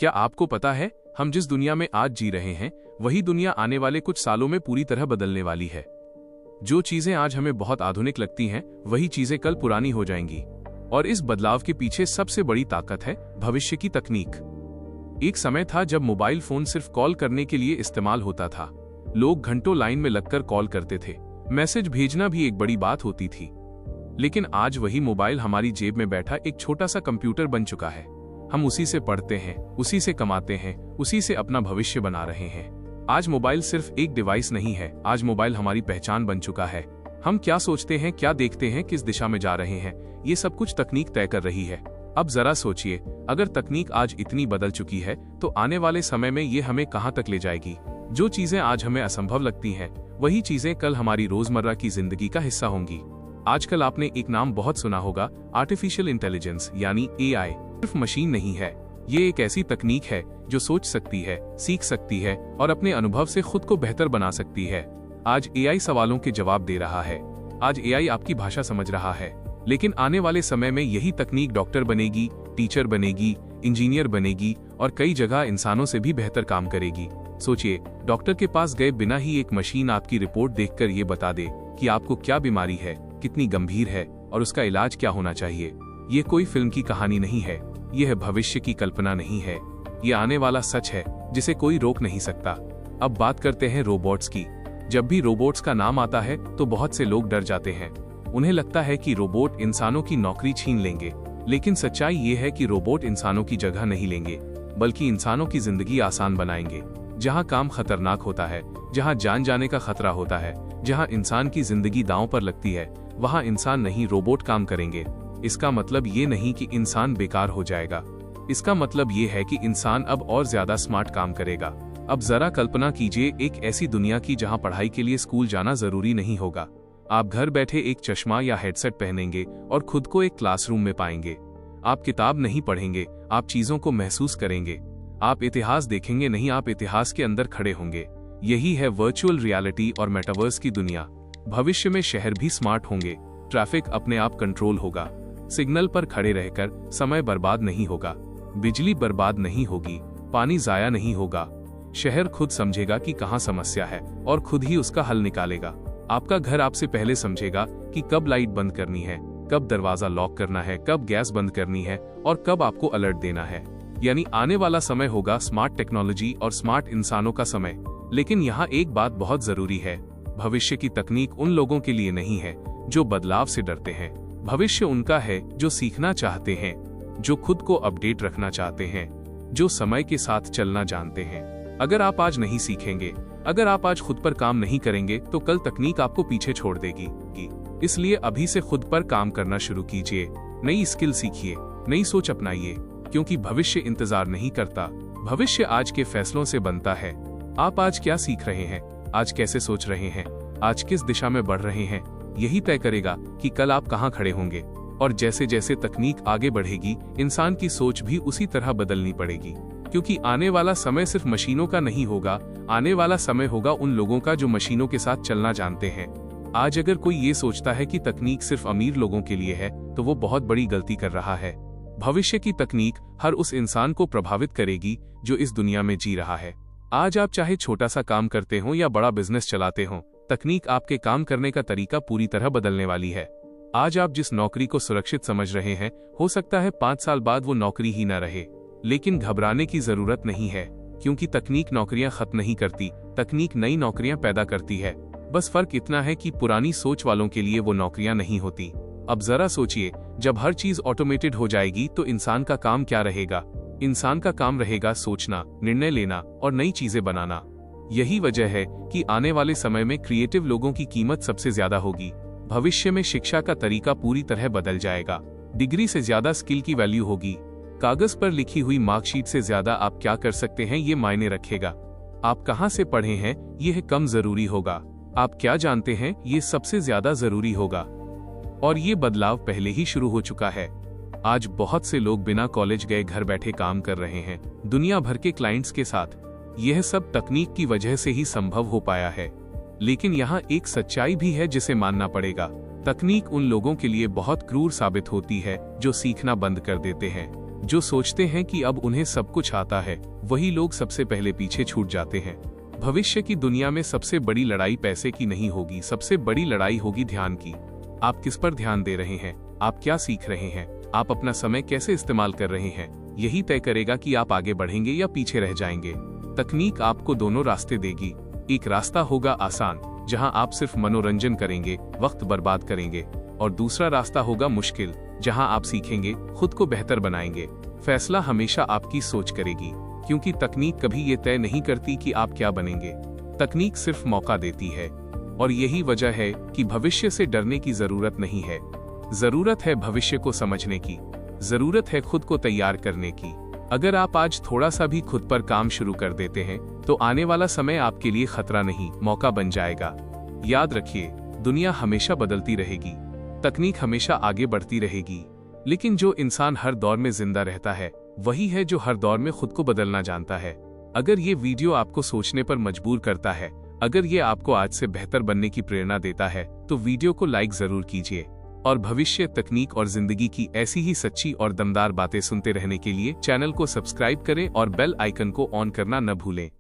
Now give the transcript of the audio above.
क्या आपको पता है, हम जिस दुनिया में आज जी रहे हैं वही दुनिया आने वाले कुछ सालों में पूरी तरह बदलने वाली है। जो चीजें आज हमें बहुत आधुनिक लगती हैं वही चीजें कल पुरानी हो जाएंगी। और इस बदलाव के पीछे सबसे बड़ी ताकत है भविष्य की तकनीक। एक समय था जब मोबाइल फोन सिर्फ कॉल करने के लिए इस्तेमाल होता था। लोग घंटों लाइन में लगकर कॉल करते थे, मैसेज भेजना भी एक बड़ी बात होती थी। लेकिन आज वही मोबाइल हमारी जेब में बैठा एक छोटा सा कंप्यूटर बन चुका है। हम उसी से पढ़ते हैं, उसी से कमाते हैं, उसी से अपना भविष्य बना रहे हैं। आज मोबाइल सिर्फ एक डिवाइस नहीं है, आज मोबाइल हमारी पहचान बन चुका है। हम क्या सोचते हैं, क्या देखते हैं, किस दिशा में जा रहे हैं, ये सब कुछ तकनीक तय कर रही है। अब जरा सोचिए, अगर तकनीक आज इतनी बदल चुकी है तो आने वाले समय में ये हमें कहां तक ले जाएगी। जो चीजें आज हमें असंभव लगती हैं, वही चीजें कल हमारी रोजमर्रा की जिंदगी का हिस्सा होंगी। आजकल आपने एक नाम बहुत सुना होगा, आर्टिफिशियल इंटेलिजेंस यानी AI। सिर्फ मशीन नहीं है, ये एक ऐसी तकनीक है जो सोच सकती है, सीख सकती है और अपने अनुभव से खुद को बेहतर बना सकती है। आज AI सवालों के जवाब दे रहा है, आज AI आपकी भाषा समझ रहा है। लेकिन आने वाले समय में यही तकनीक डॉक्टर बनेगी, टीचर बनेगी, इंजीनियर बनेगी और कई जगह इंसानों से भी बेहतर काम करेगी। सोचिए, डॉक्टर के पास गए बिना ही एक मशीन आपकी रिपोर्ट देखकर ये बता दे कि आपको क्या बीमारी है, कितनी गंभीर है और उसका इलाज क्या होना चाहिए। ये कोई फिल्म की कहानी नहीं है, यह है भविष्य की कल्पना नहीं है, ये आने वाला सच है जिसे कोई रोक नहीं सकता। अब बात करते हैं रोबोट्स की। जब भी रोबोट्स का नाम आता है तो बहुत से लोग डर जाते हैं। उन्हें लगता है कि रोबोट इंसानों की नौकरी छीन लेंगे, लेकिन सच्चाई ये है कि रोबोट इंसानों की जगह नहीं लेंगे, बल्कि इंसानों की जिंदगी आसान बनाएंगे। जहां काम खतरनाक होता है, जहां जान जाने का खतरा होता है, जहां इंसान की जिंदगी दांव पर लगती है, वहां इंसान नहीं रोबोट काम करेंगे। इसका मतलब ये नहीं कि इंसान बेकार हो जाएगा, इसका मतलब ये है कि इंसान अब और ज्यादा स्मार्ट काम करेगा। अब जरा कल्पना कीजिए एक ऐसी दुनिया की जहां पढ़ाई के लिए स्कूल जाना जरूरी नहीं होगा। आप घर बैठे एक चश्मा या हेडसेट पहनेंगे और खुद को एक क्लासरूम में पाएंगे। आप किताब नहीं पढ़ेंगे, आप चीजों को महसूस करेंगे। आप इतिहास देखेंगे नहीं, आप इतिहास के अंदर खड़े होंगे। यही है वर्चुअल रियलिटी और मेटावर्स की दुनिया। भविष्य में शहर भी स्मार्ट होंगे, ट्रैफिक अपने आप कंट्रोल होगा, सिग्नल पर खड़े रहकर समय बर्बाद नहीं होगा, बिजली बर्बाद नहीं होगी, पानी जाया नहीं होगा। शहर खुद समझेगा कि कहां समस्या है और खुद ही उसका हल निकालेगा। आपका घर आपसे पहले समझेगा कि कब लाइट बंद करनी है, कब दरवाजा लॉक करना है, कब गैस बंद करनी है और कब आपको अलर्ट देना है। यानी आने वाला समय होगा स्मार्ट टेक्नोलॉजी और स्मार्ट इंसानों का समय। लेकिन यहाँ एक बात बहुत जरूरी है, भविष्य की तकनीक उन लोगों के लिए नहीं है जो बदलाव से डरते हैं। भविष्य उनका है जो सीखना चाहते हैं, जो खुद को अपडेट रखना चाहते हैं, जो समय के साथ चलना जानते हैं। अगर आप आज नहीं सीखेंगे, अगर आप आज खुद पर काम नहीं करेंगे तो कल तकनीक आपको पीछे छोड़ देगी। इसलिए अभी से खुद पर काम करना शुरू कीजिए, नई स्किल सीखिए, नई सोच अपनाइए, क्योंकि भविष्य इंतजार नहीं करता, भविष्य आज के फैसलों से बनता है। आप आज क्या सीख रहे हैं, आज कैसे सोच रहे हैं, आज किस दिशा में बढ़ रहे हैं, यही तय करेगा कि कल आप कहां खड़े होंगे। और जैसे जैसे तकनीक आगे बढ़ेगी, इंसान की सोच भी उसी तरह बदलनी पड़ेगी, क्योंकि आने वाला समय सिर्फ मशीनों का नहीं होगा, आने वाला समय होगा उन लोगों का जो मशीनों के साथ चलना जानते हैं। आज अगर कोई ये सोचता है कि तकनीक सिर्फ अमीर लोगों के लिए है तो वो बहुत बड़ी गलती कर रहा है। भविष्य की तकनीक हर उस इंसान को प्रभावित करेगी जो इस दुनिया में जी रहा है। आज आप चाहे छोटा सा काम करते हो या बड़ा बिजनेस चलाते हो, तकनीक आपके काम करने का तरीका पूरी तरह बदलने वाली है। आज आप जिस नौकरी को सुरक्षित समझ रहे हैं, हो सकता है 5 साल बाद वो नौकरी ही न रहे। लेकिन घबराने की जरूरत नहीं है, क्योंकि तकनीक नौकरियां खत्म नहीं करती, तकनीक नई नौकरियां पैदा करती है। बस फर्क इतना है कि पुरानी सोच वालों के लिए वो नौकरियां नहीं होती। अब जरा सोचिए, जब हर चीज ऑटोमेटेड हो जाएगी तो इंसान का काम क्या रहेगा? इंसान का काम रहेगा सोचना, निर्णय लेना और नई चीजें बनाना। यही वजह है कि आने वाले समय में क्रिएटिव लोगों की कीमत सबसे ज्यादा होगी। भविष्य में शिक्षा का तरीका पूरी तरह बदल जाएगा। डिग्री से ज्यादा स्किल की वैल्यू होगी। कागज पर लिखी हुई मार्कशीट से ज्यादा आप क्या कर सकते हैं ये मायने रखेगा। आप कहां से पढ़े हैं यह कम जरूरी होगा, आप क्या जानते हैं ये सबसे ज्यादा जरूरी होगा। और ये बदलाव पहले ही शुरू हो चुका है। आज बहुत से लोग बिना कॉलेज गए घर बैठे काम कर रहे हैं, दुनिया भर के क्लाइंट्स के साथ। यह सब तकनीक की वजह से ही संभव हो पाया है। लेकिन यहाँ एक सच्चाई भी है जिसे मानना पड़ेगा। तकनीक उन लोगों के लिए बहुत क्रूर साबित होती है जो सीखना बंद कर देते हैं, जो सोचते हैं कि अब उन्हें सब कुछ आता है, वही लोग सबसे पहले पीछे छूट जाते हैं। भविष्य की दुनिया में सबसे बड़ी लड़ाई पैसे की नहीं होगी, सबसे बड़ी लड़ाई होगी ध्यान की। आप किस पर ध्यान दे रहे हैं, आप क्या सीख रहे हैं, आप अपना समय कैसे इस्तेमाल कर रहे हैं, यही तय करेगा कि आप आगे बढ़ेंगे या पीछे रह जाएंगे। तकनीक आपको दोनों रास्ते देगी। एक रास्ता होगा आसान, जहां आप सिर्फ मनोरंजन करेंगे, वक्त बर्बाद करेंगे, और दूसरा रास्ता होगा मुश्किल, जहां आप सीखेंगे, खुद को बेहतर बनाएंगे। फैसला हमेशा आपकी सोच करेगी, क्योंकि तकनीक कभी ये तय नहीं करती कि आप क्या बनेंगे। तकनीक सिर्फ मौका देती है, और यही वजह है कि भविष्य से डरने की जरूरत नहीं है। जरूरत है भविष्य को समझने की, जरूरत है खुद को तैयार करने की। अगर आप आज थोड़ा सा भी खुद पर काम शुरू कर देते हैं, तो आने वाला समय आपके लिए खतरा नहीं, मौका बन जाएगा। याद रखिए, दुनिया हमेशा बदलती रहेगी, तकनीक हमेशा आगे बढ़ती रहेगी, लेकिन जो इंसान हर दौर में जिंदा रहता है, वही है जो हर दौर में खुद को बदलना जानता है। अगर ये वीडियो आपको सोचने पर मजबूर करता है, अगर ये आपको आज से बेहतर बनने की प्रेरणा देता है, तो वीडियो को लाइक जरूर कीजिए। और भविष्य, तकनीक और जिंदगी की ऐसी ही सच्ची और दमदार बातें सुनते रहने के लिए चैनल को सब्सक्राइब करें और बेल आइकन को ऑन करना न भूलें।